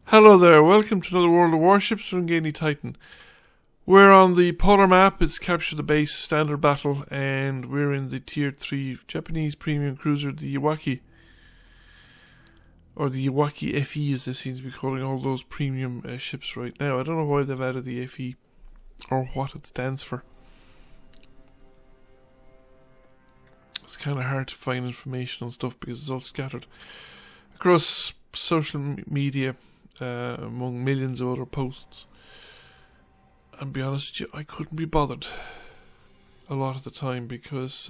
Hello there, welcome to another World of Warships from Gainey Titan. We're on the polar map, it's Capture the Base, Standard Battle, and we're in the Tier 3 Japanese premium cruiser, the Iwaki. Or the Iwaki FE as they seem to be calling all those premium ships right now. I don't know why they've added the FE, or what it stands for. It's kind of hard to find information on stuff because it's all scattered across social media. Among millions of other posts. And be honest with you, I couldn't be bothered a lot of the time because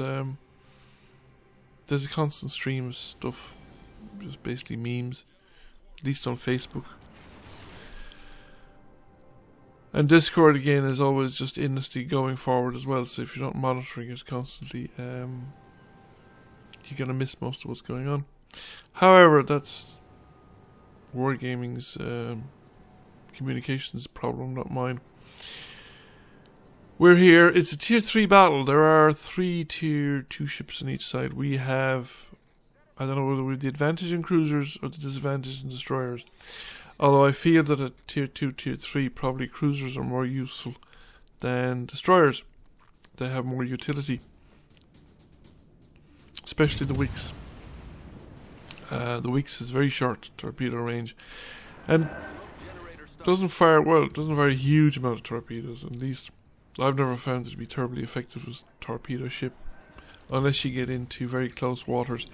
there's a constant stream of stuff, just basically memes, at least on Facebook. And Discord again is always just endlessly going forward as well, so if you're not monitoring it constantly, you're going to miss most of what's going on. However, that's Wargaming's communications problem, not mine. We're here. It's a Tier 3 battle. There are 3 Tier 2 ships on each side. We have, I don't know whether we have the advantage in cruisers or the disadvantage in destroyers. Although I feel that at Tier 2, Tier 3, probably cruisers are more useful than destroyers. They have more utility. Especially the Wicks. The Wicks is very short torpedo range and doesn't fire well. It doesn't fire a huge amount of torpedoes. At least I've never found it to be terribly effective as a torpedo ship unless you get into very close waters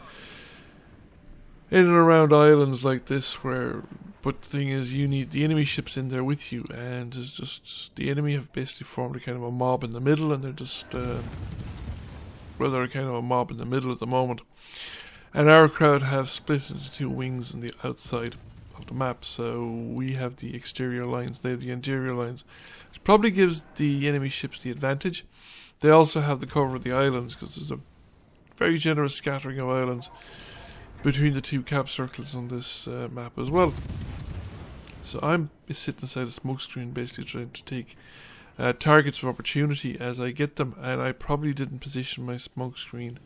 in and around islands like this where, but the thing is you need the enemy ships in there with you, and there's just, the enemy have basically formed a kind of a mob in the middle, and they're just they're kind of a mob in the middle at the moment. And our crowd have split into 2 wings on the outside of the map, so we have the exterior lines, they have the interior lines, which probably gives the enemy ships the advantage. They also have the cover of the islands, because there's a very generous scattering of islands between the 2 cap circles on this map as well. So I'm sitting inside a smoke screen basically trying to take targets of opportunity as I get them, and I probably didn't position my smoke screen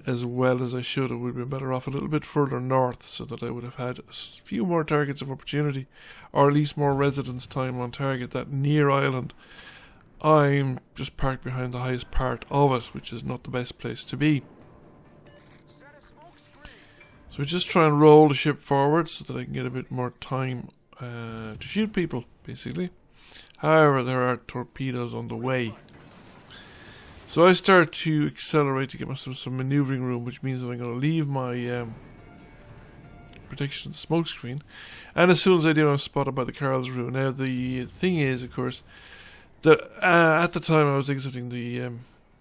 as well as I should. I would have been better off a little bit further north so that I would have had a few more targets of opportunity, or at least more residence time on target. That near island, I'm just parked behind the highest part of it, which is not the best place to be. So we just try and roll the ship forward so that I can get a bit more time to shoot people, basically. However, there are torpedoes on the way. So I start to accelerate to get myself some maneuvering room, which means that I'm going to leave my protection of the smoke screen. And as soon as I do, I'm spotted by the Karlsruhe. Now the thing is, of course, that at the time I was exiting the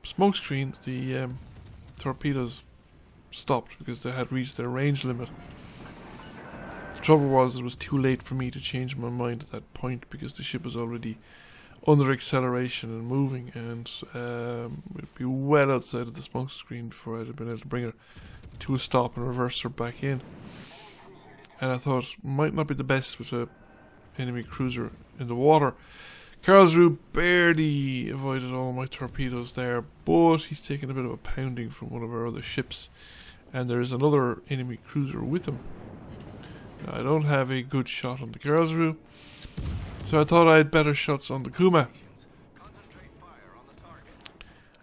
smoke screen, the torpedoes stopped because they had reached their range limit. The trouble was it was too late for me to change my mind at that point because the ship was already under acceleration and moving, and we'd be well outside of the smoke screen before I'd have been able to bring her to a stop and reverse her back in. And I thought it might not be the best with a enemy cruiser in the water. Karlsruhe barely avoided all my torpedoes there, but he's taken a bit of a pounding from one of our other ships, and there's another enemy cruiser with him. Now, I don't have a good shot on the Karlsruhe, so I thought I had better shots on the Kuma.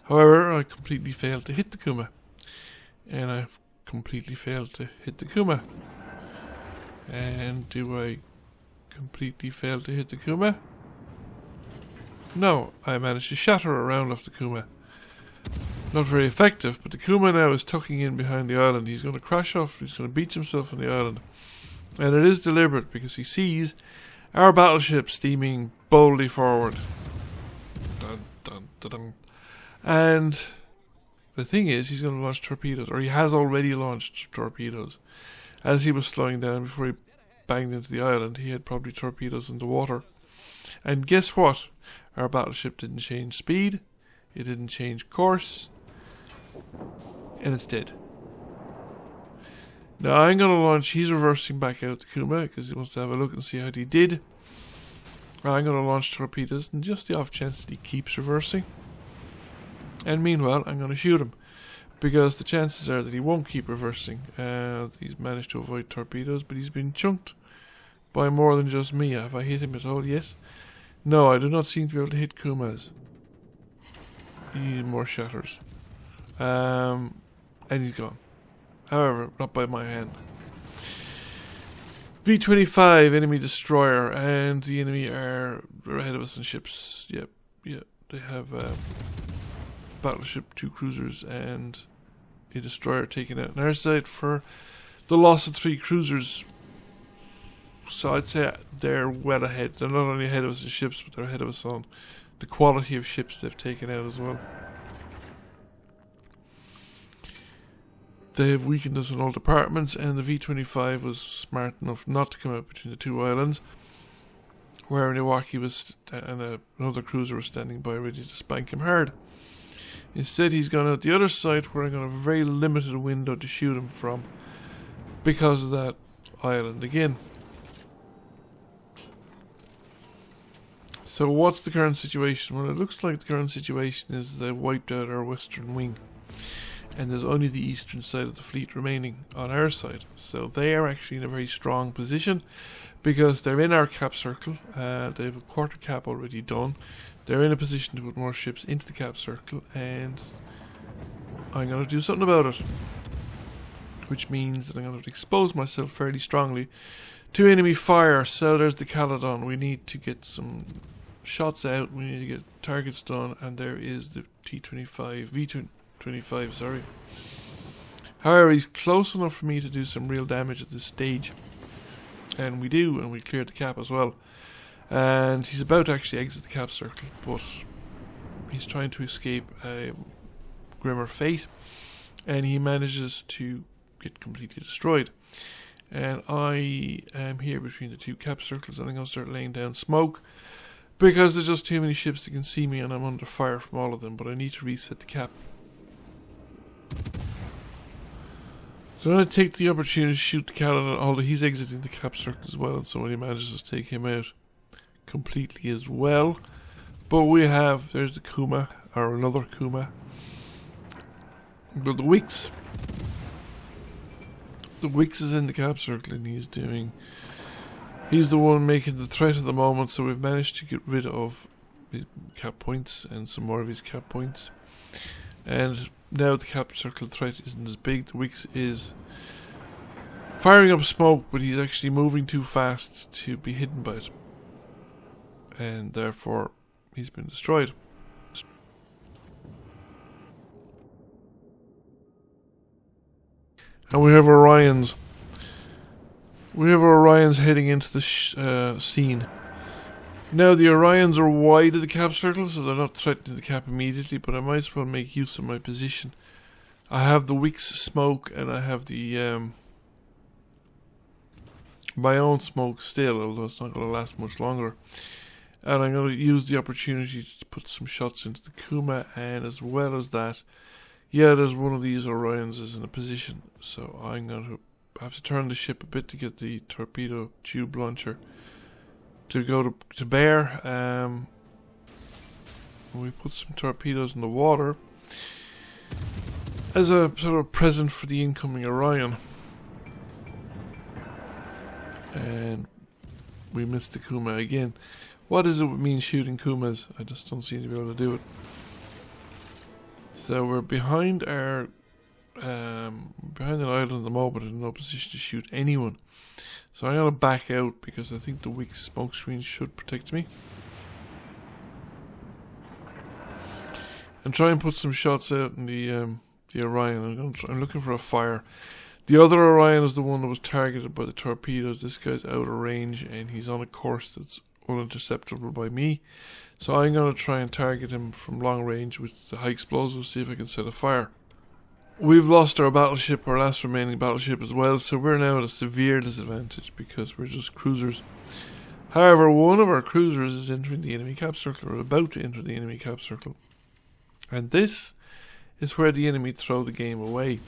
However, I completely failed to hit the Kuma. And I completely failed to hit the Kuma. And do I completely fail to hit the Kuma? No, I managed to shatter a round off the Kuma. Not very effective, but the Kuma now is tucking in behind the island. He's going to crash off, he's going to beach himself on the island. And it is deliberate because he sees our battleship steaming boldly forward. Dun, dun, dun, dun. And the thing is, he's going to launch torpedoes, or he has already launched torpedoes. As he was slowing down before he banged into the island, he had probably torpedoes in the water. And guess what? Our battleship didn't change speed, it didn't change course, and it's dead. Now I'm going to launch, he's reversing back out the Kuma because he wants to have a look and see how he did. I'm going to launch torpedoes, and just the off chance that he keeps reversing. And meanwhile, I'm going to shoot him, because the chances are that he won't keep reversing. He's managed to avoid torpedoes, but he's been chunked by more than just me. Have I hit him at all yet? No, I do not seem to be able to hit Kumas. You need more shatters. And he's gone. However, not by my hand. V-25, enemy destroyer, and the enemy are ahead of us in ships. Yep, they have battleship, 2 cruisers, and a destroyer taken out on our side for the loss of 3 cruisers. So I'd say they're well ahead. They're not only ahead of us in ships, but they're ahead of us on the quality of ships they've taken out as well. They have weakened us in all departments, and the V-25 was smart enough not to come out between the 2 islands, where an Iwaki was and another cruiser was standing by ready to spank him hard. Instead, he's gone out the other side, where I'm going to have a very limited window to shoot him from because of that island again. So what's the current situation? Well, it looks like the current situation is they've wiped out our western wing, and there's only the eastern side of the fleet remaining on our side. So they are actually in a very strong position because they're in our cap circle. They have a quarter cap already done. They're in a position to put more ships into the cap circle, and I'm going to do something about it, which means that I'm going to expose myself fairly strongly to enemy fire. So there's the Caledon. We need to get some shots out, we need to get targets done, and there is the V-25, sorry. However, he's close enough for me to do some real damage at this stage, and we do, and we cleared the cap as well. And he's about to actually exit the cap circle, but he's trying to escape a grimmer fate, and he manages to get completely destroyed. And I am here between the 2 cap circles, and I'm going to start laying down smoke because there's just too many ships that can see me, and I'm under fire from all of them. But I need to reset the cap. So I'm going to take the opportunity to shoot the Caledon, although he's exiting the cap circle as well, and somebody manages to take him out completely as well. But we have, there's the Kuma, or another Kuma. But the Wix is in the cap circle, and he's the one making the threat at the moment. So we've managed to get rid of his cap points and some more of his cap points, and now the cap circle threat isn't as big. The Wix is firing up smoke, but he's actually moving too fast to be hidden by it, and therefore he's been destroyed. And we have Orions. We have Orions heading into the scene. Now the Orions are wide of the cap circle, so they're not threatening the cap immediately, but I might as well make use of my position. I have the Wix smoke, and I have the my own smoke still, although it's not going to last much longer. And I'm going to use the opportunity to put some shots into the Kuma, and as well as that, yeah, there's one of these Orions is in a position, so I'm going to have to turn the ship a bit to get the torpedo tube launcher to go to bear. We put some torpedoes in the water as a sort of present for the incoming Orion, and we missed the Kuma again. What does it mean shooting Kumas? I just don't seem to be able to do it. So we're behind an island at the moment, in no position to shoot anyone. So I'm going to back out because I think the weak smoke screen should protect me. And try and put some shots out in the Orion. I'm looking for a fire. The other Orion is the one that was targeted by the torpedoes. This guy's out of range, and he's on a course that's uninterceptable by me. So I'm going to try and target him from long range with the high explosives, see if I can set a fire. We've lost our battleship, our last remaining battleship as well, so we're now at a severe disadvantage because we're just cruisers. However, one of our cruisers is entering the enemy cap circle, or about to enter the enemy cap circle. And this is where the enemy throw the game away.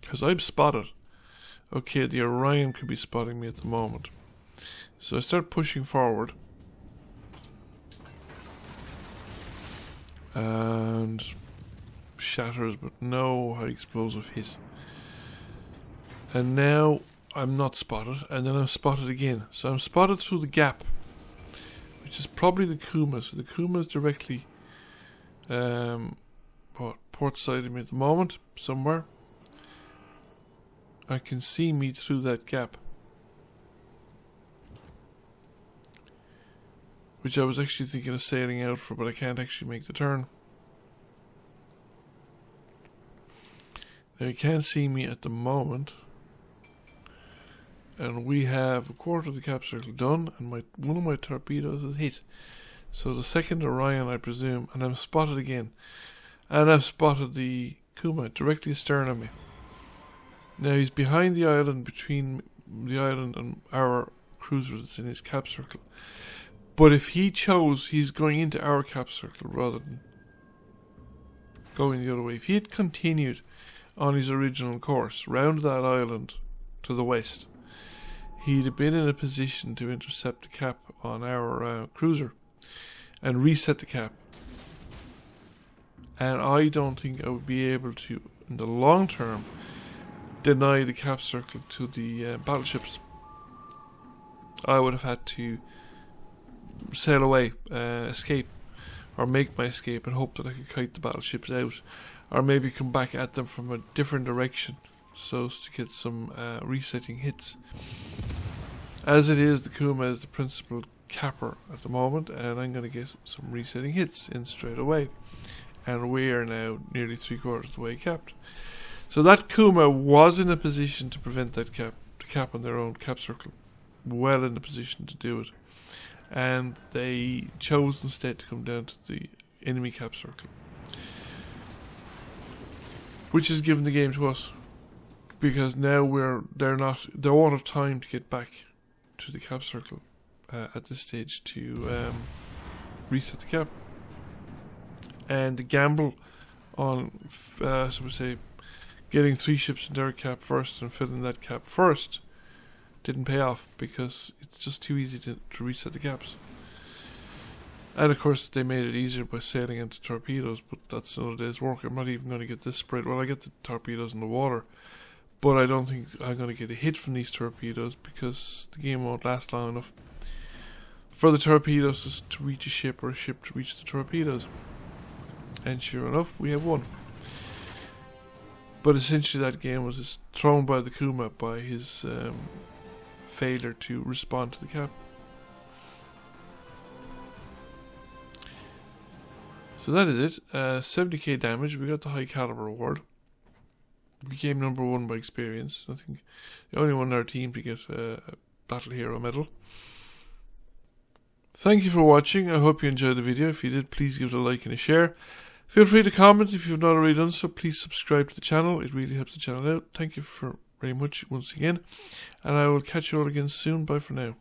Because I'm spotted. Okay, the Orion could be spotting me at the moment. So I start pushing forward. And shatters, but no high explosive hit. And now I'm not spotted, and then I'm spotted again. So I'm spotted through the gap, which is probably the Kumas. The Kumas directly port side of me at the moment, somewhere. I can see me through that gap, which I was actually thinking of sailing out for, but I can't actually make the turn. Now you can't see me at the moment. And we have a quarter of the cap circle done, and one of my torpedoes is hit. So the second Orion, I presume, and I'm spotted again. And I've spotted the Kuma directly astern of me. Now he's behind the island, between the island and our cruiser that's in his cap circle. But if he chose, he's going into our cap circle rather than going the other way. If he had continued on his original course, round that island to the west, he'd have been in a position to intercept the cap on our cruiser and reset the cap. And I don't think I would be able to, in the long term, deny the cap circle to the battleships. I would have had to sail away, escape, or make my escape and hope that I could kite the battleships out, or maybe come back at them from a different direction so as to get some resetting hits. As it is, the Kuma is the principal capper at the moment, and I'm going to get some resetting hits in straight away. And we are now nearly 3/4 of the way capped. So that Kuma was in a position to prevent that cap, to cap on their own cap circle. Well in a position to do it. And they chose instead to come down to the enemy cap circle, which has given the game to us, because now they won't have time to get back to the cap circle at this stage to reset the cap. And the gamble on so we say getting 3 ships in their cap first and filling that cap first didn't pay off, because it's just too easy to reset the caps. And of course they made it easier by sailing into torpedoes, but that's another day's work. I'm not even going to get this spread. Well, I get the torpedoes in the water, but I don't think I'm going to get a hit from these torpedoes, because the game won't last long enough for the torpedoes to reach a ship, or a ship to reach the torpedoes. And sure enough, we have won. But essentially that game was just thrown by the Kuma by his failure to respond to the cap. So that is it. 70k damage. We got the high caliber award. We came number 1 by experience. I think the only one in our team to get a Battle Hero medal. Thank you for watching. I hope you enjoyed the video. If you did, please give it a like and a share. Feel free to comment if you've not already done so. Please subscribe to the channel. It really helps the channel out. Thank you very much once again. And I will catch you all again soon. Bye for now.